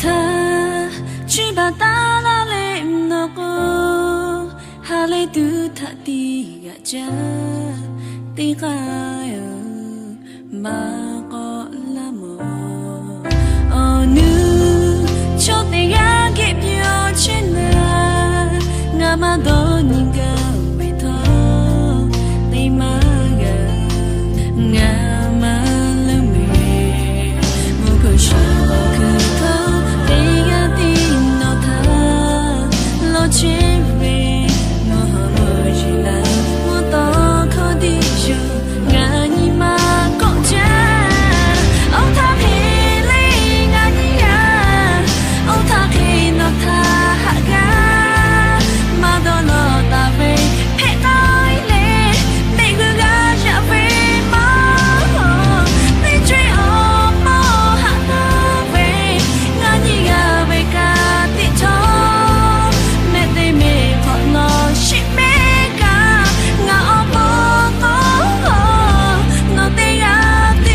ta chỉ bà ta là lem nó cô hà lê tư thà ti gà cha ti khai mà có là mồ nữ cho tay gà kẹp vô trên là ngã mà đôi nhìn gà về thơ tay mà gà ngã mà lơ mề một câu chuyện cứ thơ tay gà tin nó tha lo chế về ngõ mơ chỉ là một to khó đi chưa ngã nhị mà cõng cha ông tha khi lấy ngã nhị à ông tha khi nó tha hạ gà mà đó lo ta về hẹn nói lên để cứ gà trả về mơ để chơi ôm mơ hạ ta về ngã nhị gà về cả tí cho mẹ tê mẹ họ lo chỉ mẹ cả ngã ôm mơ nó tê gà tí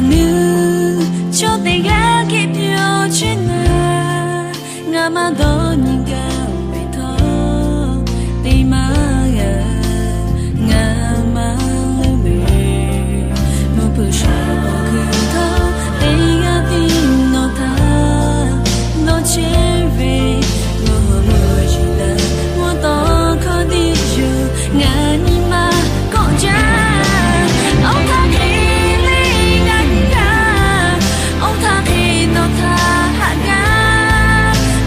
nữ cho tay gà kẹp vô trên là ngã mà đó nhìn cao về thơ tay mà gà ngã mà lơ mề một bữa sáng cứ thơ tay gà tin nó tha nó chế về ngõ mơ chỉ là một to khó đi chưa ngã nhị mà cõng cha ông tha khi lấy ngã nhị à ông tha khi nó tha hạ gà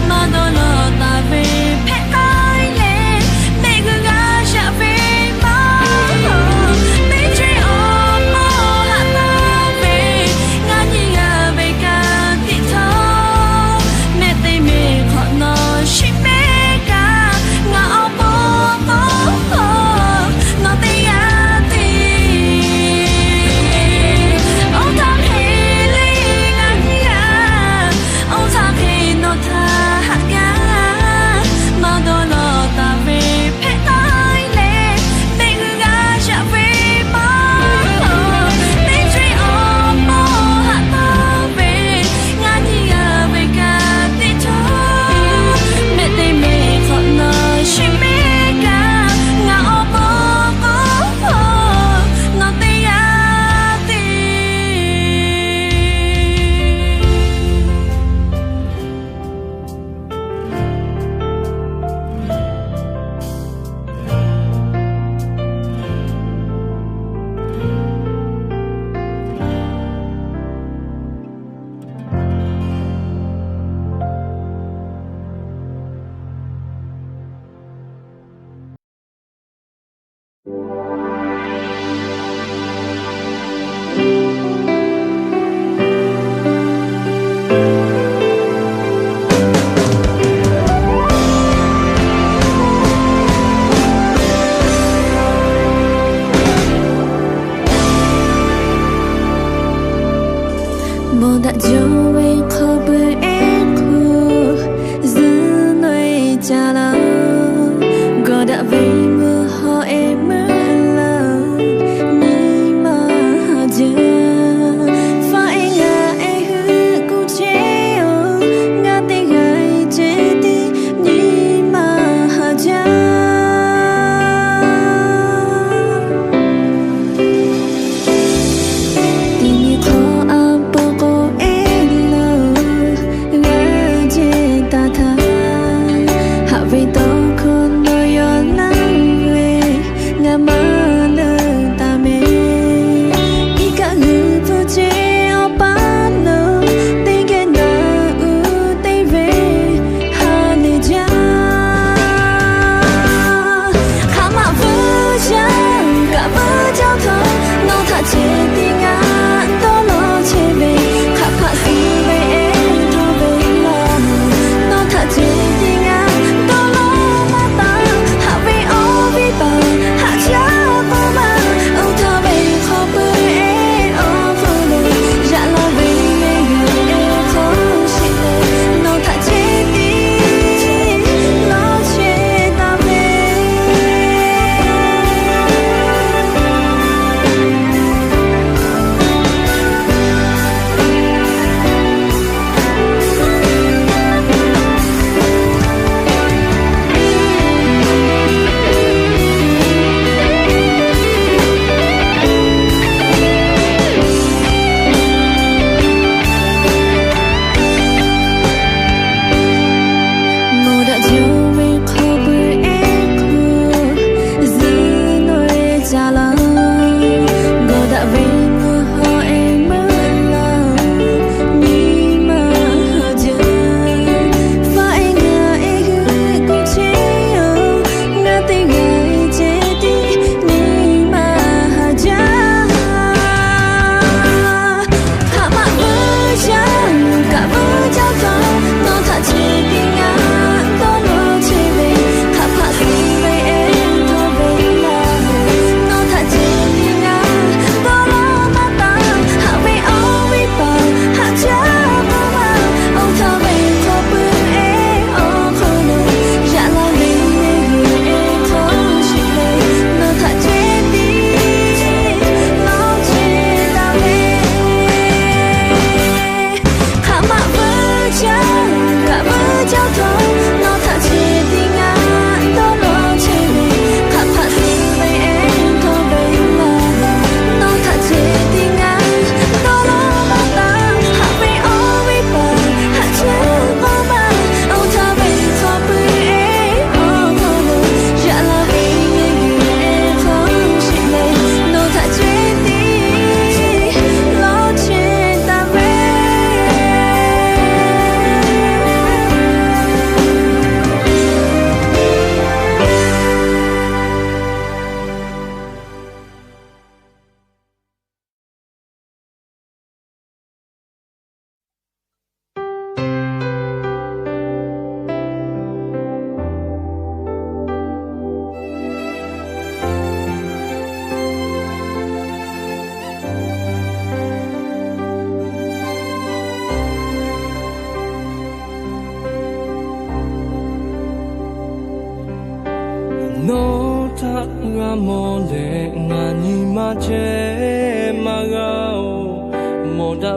mà đó lo ta về hẹn nói lên để cứ gà trả về mơ để chơi ôm mơ hạ ta về ngã nhị à về cả tí thơ mẹ tay mẹ họ nói chỉ mẹ cả ngã ôm mơ nó tay à tí ông tha khi lấy ngã nhị à ông tha khi nó tha hạ gà mà đó lo ta về hẹn nói lên để cứ gà trả về mơ để chơi ôm mơ hạ ta về ngã nhị à về cả tí thơ mẹ tay mẹ họ nói chỉ mẹ cả ngã ôm mơ nó tay à tí Bồ đã cho về khó bởi em khu giữ nơi cha là có đã về mưa họ em mơ là ni mà hà dơ phải ngã e hư cũng chế ngã tay gai chế đi ni mà hà dơ tình yêu khó áp bố cô em lỡ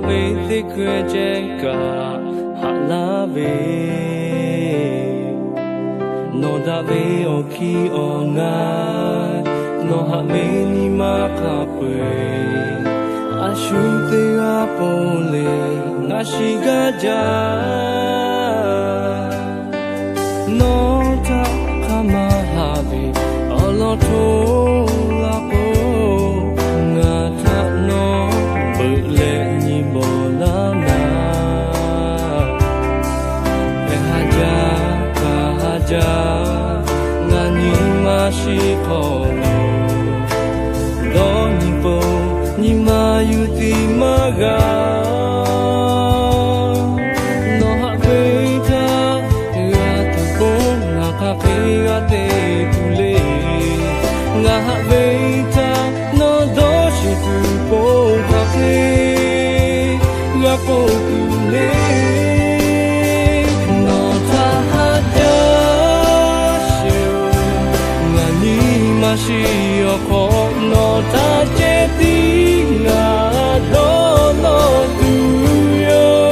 về thế quê trên cả hạ lá về nó đã về ở khi ở ngài nó hạ về ni mà khá bề à sung tê à bồ lê ngã sĩ gà già nó ta khá mà hạ về ở lo thô là bồ ngã ta nó bự lệ ni bồ la na về hà già cả hà già ngã ni mà sĩ khổ đó ni bồ ni mà yu ti mà ga nó hạ về ta ga tu bồ ngã khá về ga te tu lê ngã hạ về ta nó đó chỉ tu bồ khá về ga bồ tu lê nó ta hạ cha siêu ngã ni mà sĩ ở khó nó ta chết đi ngã đó nó tu yo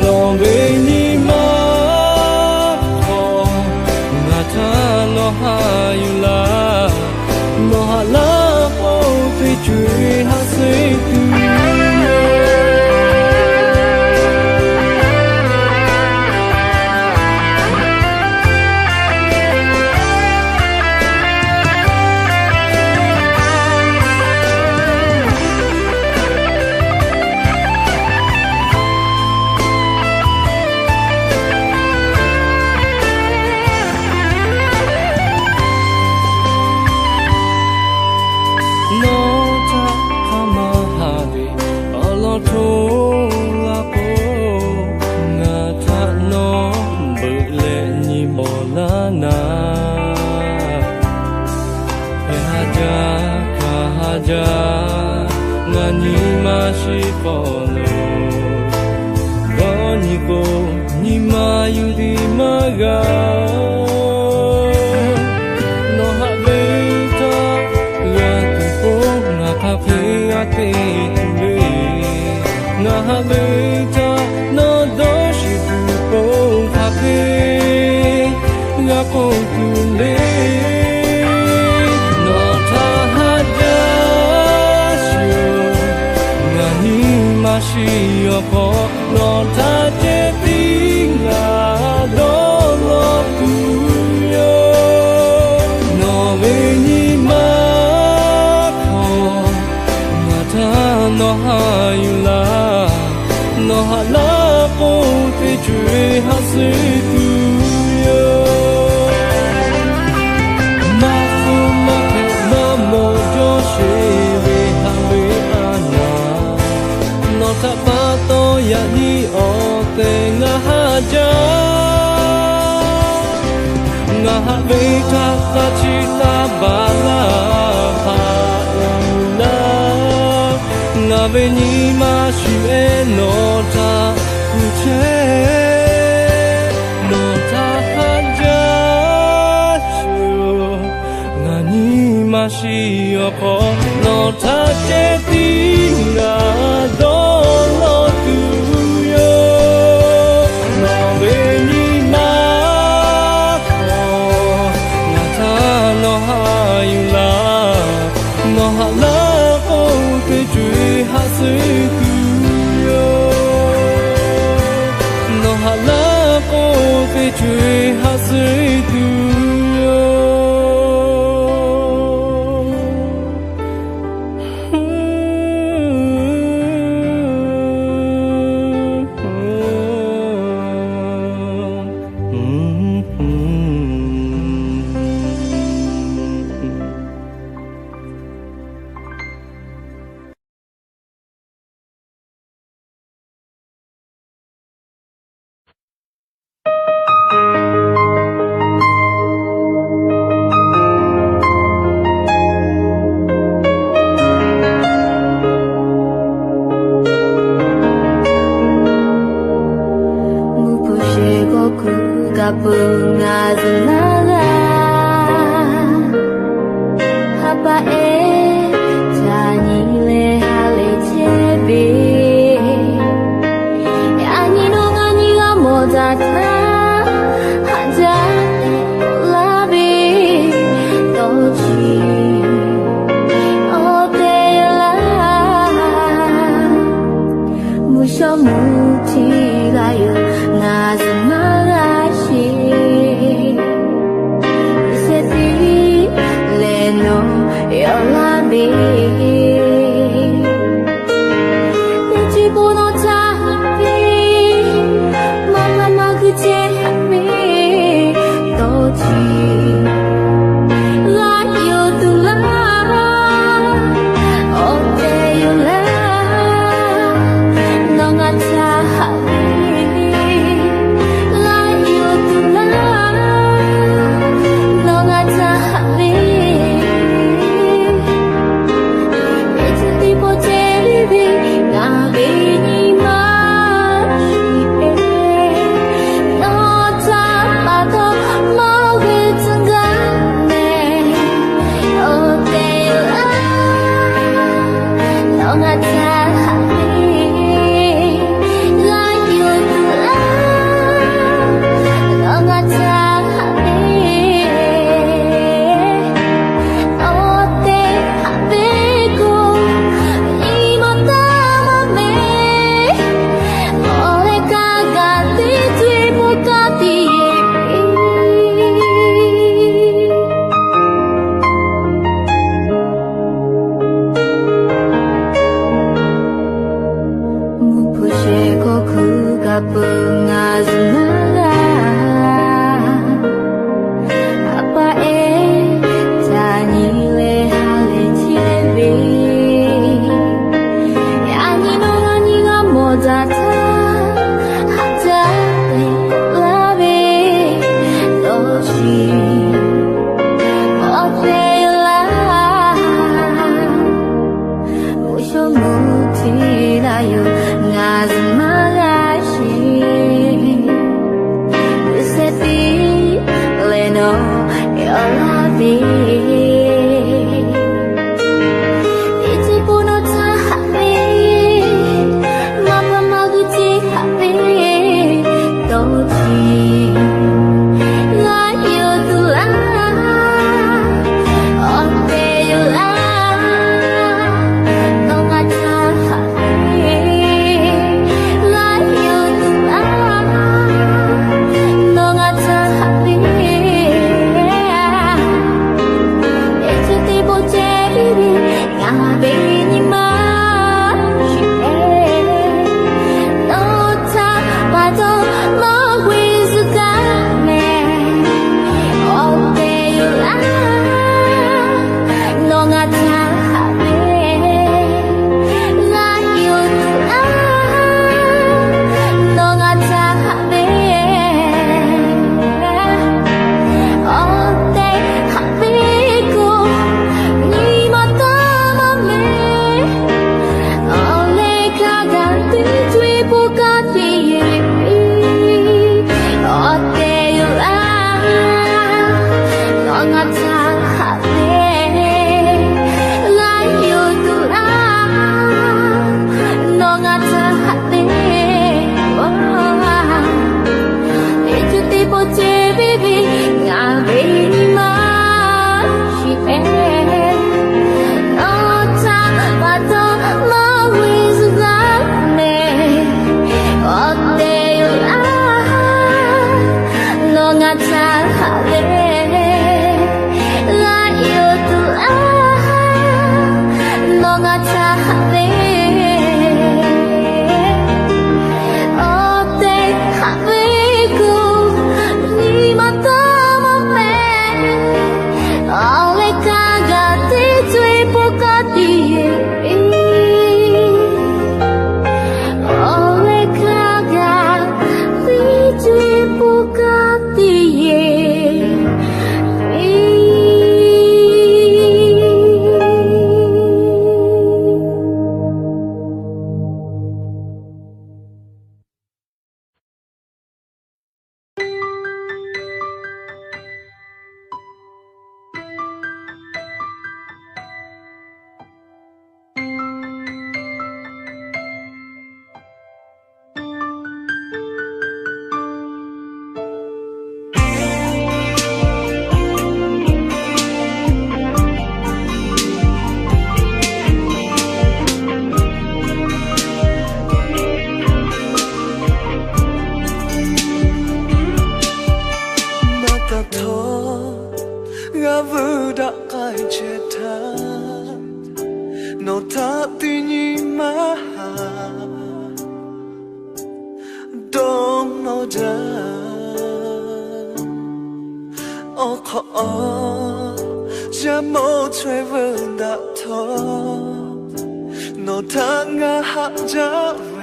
nó về ni mà khó ngã ta nó hay là nó hạ lá ô về chuyện hạ xây tu ngani mashi polo goni ko ni mayu di maga no ha beita la tu po na ka phe ate le na ha beita no do shi tu po ka phe la po tu le she a po no ta che ting la do lo tu yo no ve ni ma ko na ta no ha yu la no ha la po te chue ha se tu yo ma fu ma ke ma mo jo she ve ha ve ana ta pa to ya ni o te nga ha ja nga ha ve ta ta chi ta ba la ha la nga ve ni ma shi e no ta ku che no ta ha ja chu nga ni ma shi o ko no ta che ti nga do Chui ha sui tu bunga zelala hapa e tanile hale chebe 무시가요 나즈마라시 이세티 레노 열라비 내집어넣 자비 맘마마 그제미 또지 Pengazmara apa tanile hale chirebi yani no nani ga modata hata labi doshi otela usho muti da yo ngazmara shi 잠 못 채운다 너 당하자 왜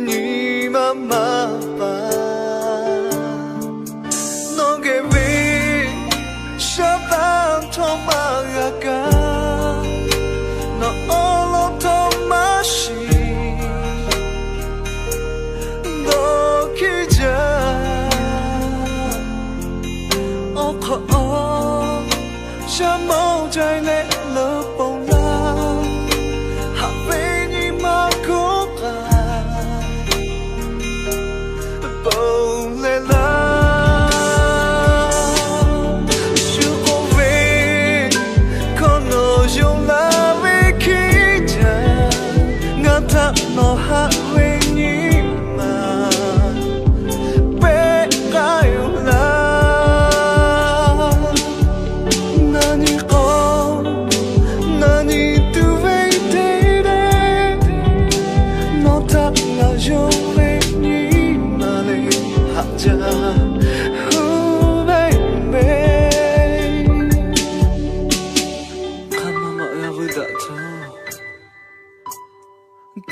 네 맘만 봐 너게 왜 샤방 통마가 너 얼로 더 마시 너 기자 Chẳng mong trái lẽ lỡ bóng la hạ về như mà cố gắng bóng lẽ la chưa có về con nó dùng là về khi cha ngã thắt nó hạ về như mà bé gái là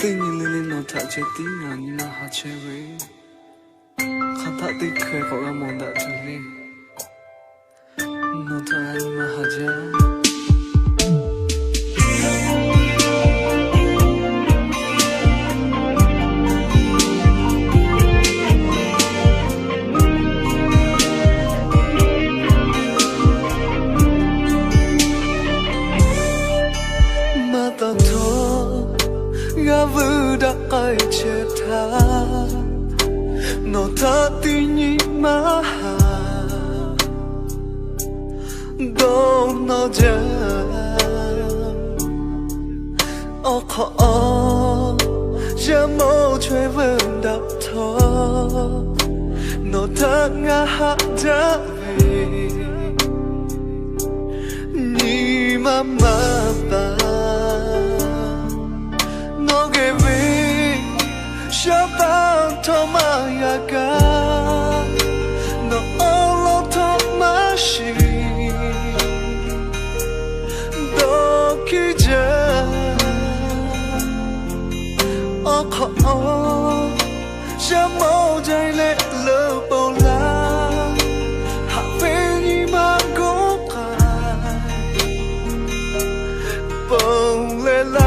Tình nhìn lên nó thả trái tim ngàn như nó hạt trái với khát thả tích khởi có ra mong đã trở lên nó thả anh mà hạt trái mà ta thôi gà vư đã ai chết tha nó ta tin nhị mà hà đâu nó ra ô khó cha mô chơi vườn đập thơ nó ta ngã hạ đã về nhị mà bà 너게 왜 샤방 토마야가 너 얼로 더 마시 너 기자 잠못 잘래 러볼라 하페니 마고가 뽕레라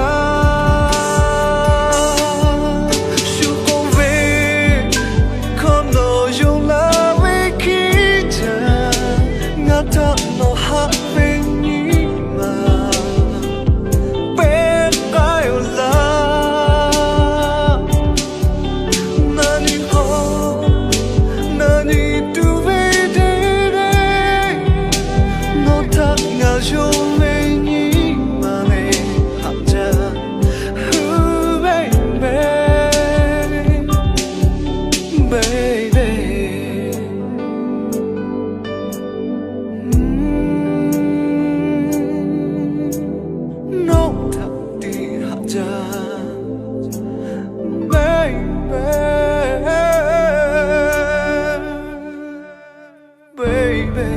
nó hát về như mà bé gái là nani ho nani tu về đây nó thắc ngã cho về như mà này hát ra baby baby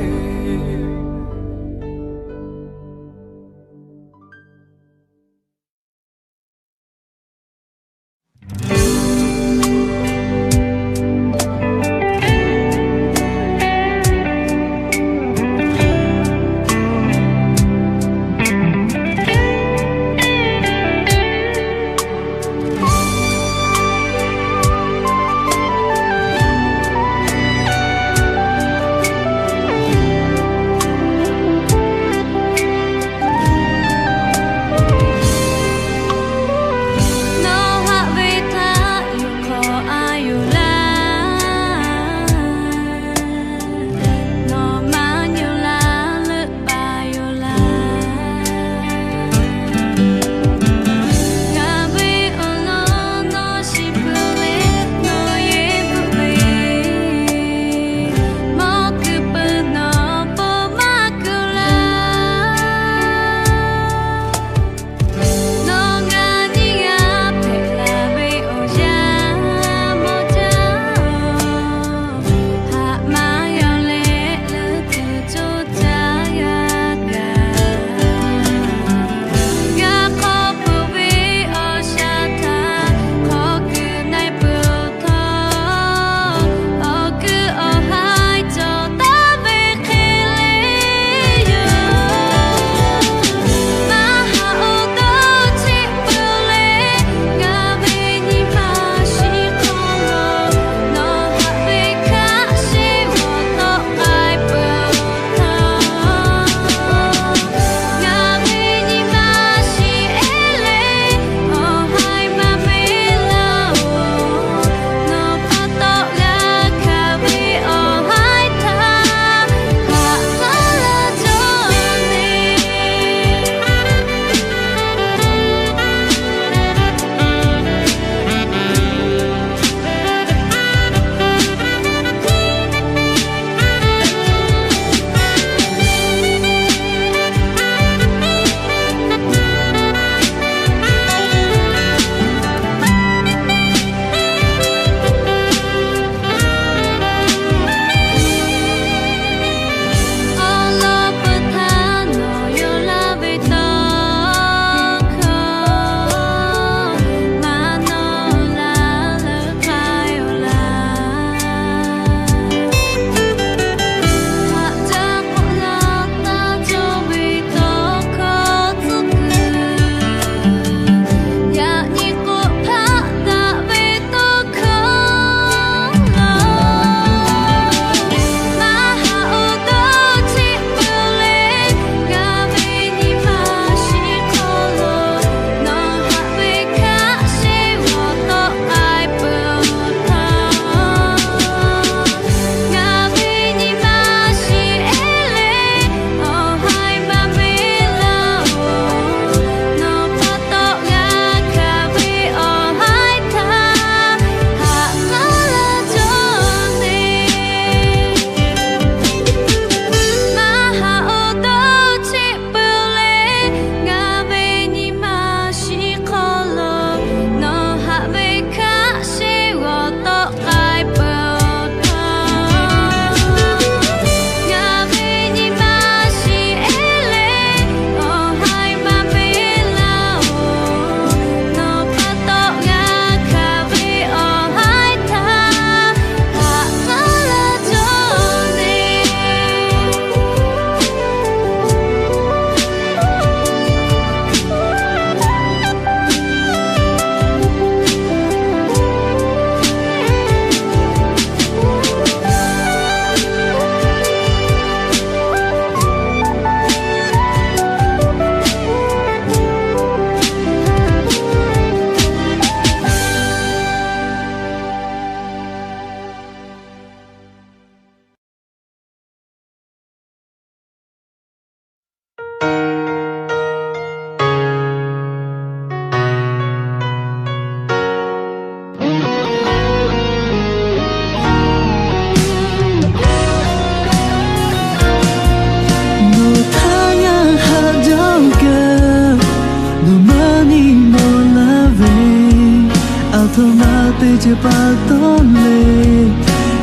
automatic ba to le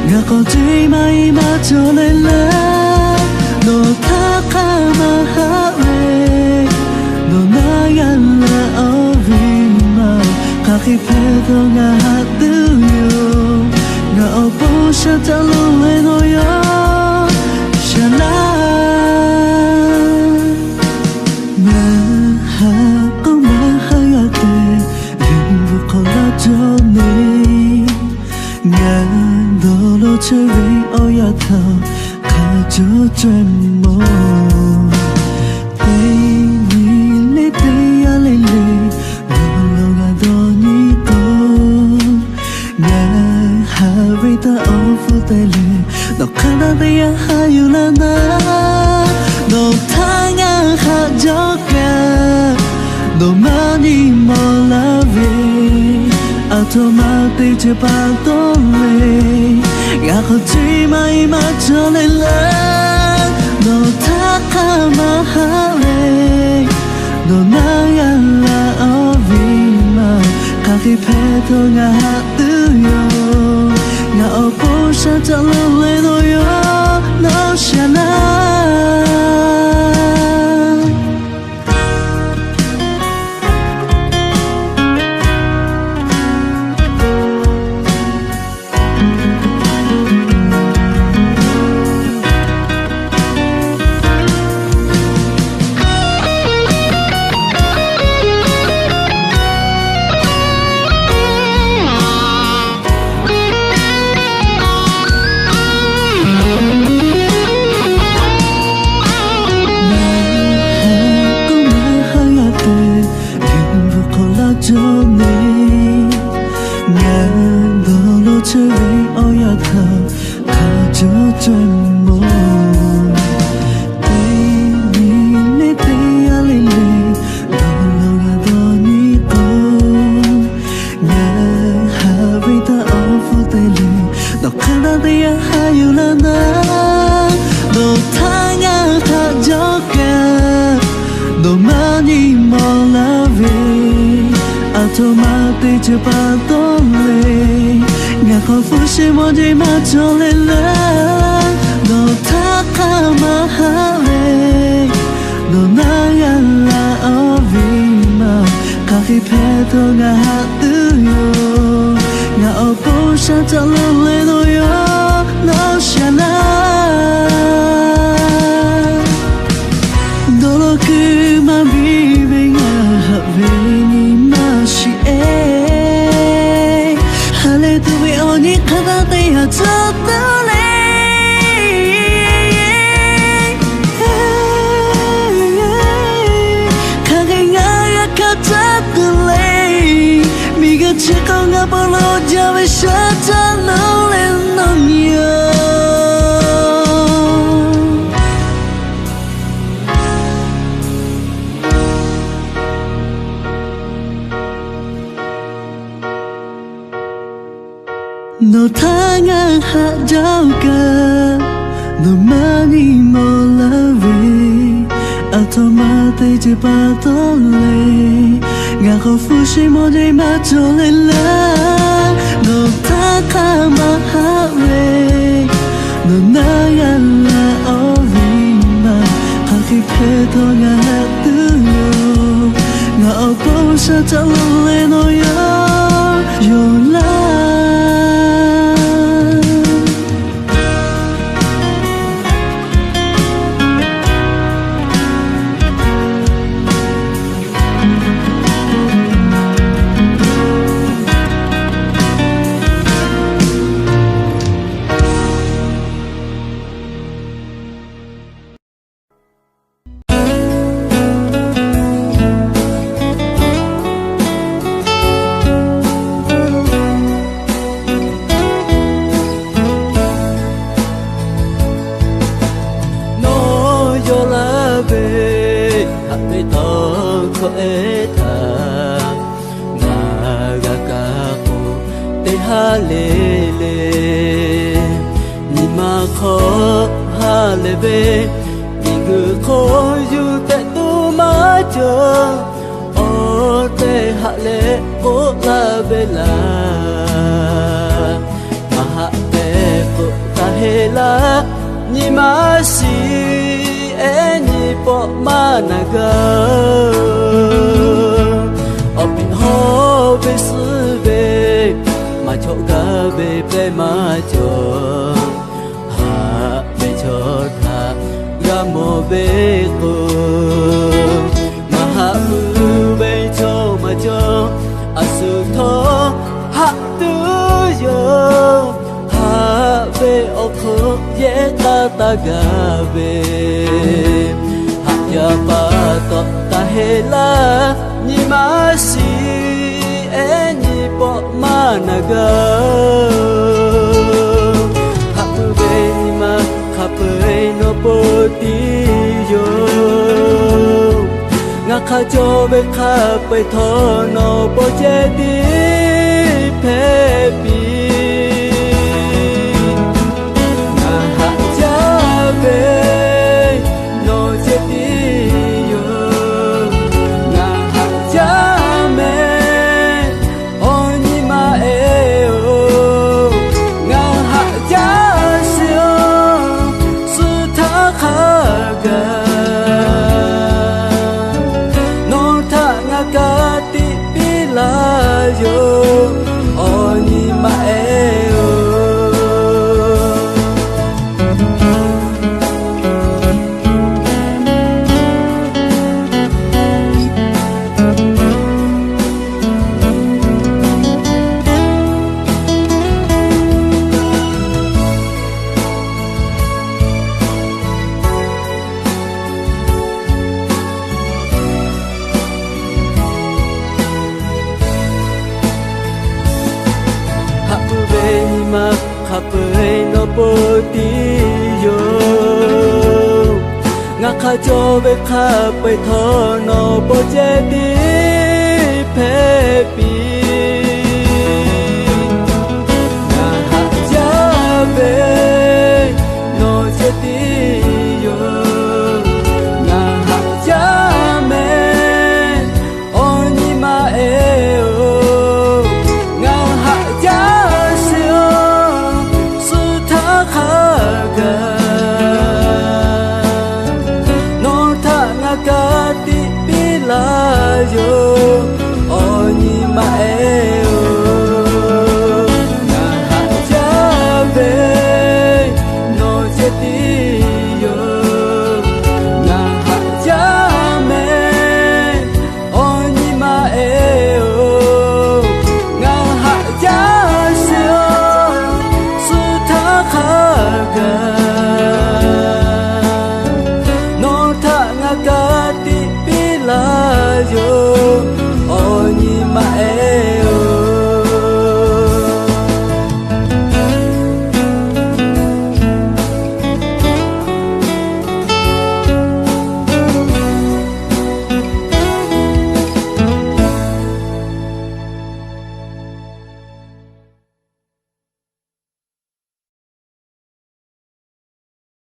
nga ko ji mai ma cho le la no ta ka ma ha we no na yan la ovi ma ka ki pe to nga ha tu yo nga opo sha ta lo le no yo sha la ma ha ko ma ha ya te yin bu ko la cho ne nga do lo che ri o ya ta ka jo chen mo te ni le te ya le le lo ga do ni ko nga ha ri ta o fu te le no ka na de ya ha yu la na no ta nga ha jo ka no ma ni mo la ve automatic che pa to le ya ko ji mai ma cho le la no ta ka ma ha le no na ya la ovi ma ka ki pe to nga ha tu yo nga o po sha ta lo le no yo no sha na automatic che pa to le nga ko fu shi mo ji ma cho le la no ta ka ma ha le no na ya la ovi ma ka ki pe to nga ha tu yo nga o po sha ta lo le no yo no sha na do lo ku ma vive nga ha ve ni hale tu we oni kada te ha cha ta le ka ga nga ya ka cha ta le mi ga che ko nga pa lo ja we sha ta lo le no yo no ta nga ha jau ka no mani mo la ve automatic che pa to le nga ko fu shi mo de ma cho le la no ta ka ma ha le no na ya la ovi ma ha ki pe to nga ha tu yo nga o po sha ta lo le no yo la le ko la bela maha te ko ta hela ni ma si ni po managa opin ho be su be ma cho ga be ple ma cho ha be cho tha ga mo be ko ma ha mu be cho ma cho asu tho ha tu yo ha be o ko ye ta ga be ha ya pa to ta hela ni ma si ni po managa ha be ni ma kha pe no po ti yo nga kha cho be kha pe tho no po che di phe pi nga ha cha be no che di yo nga ha cha me oni ma e o nga ha cha sio su tha kha ga yo oni ma eo ma kha pe no po ti yo nga kha cho be kha pe tho no po che ti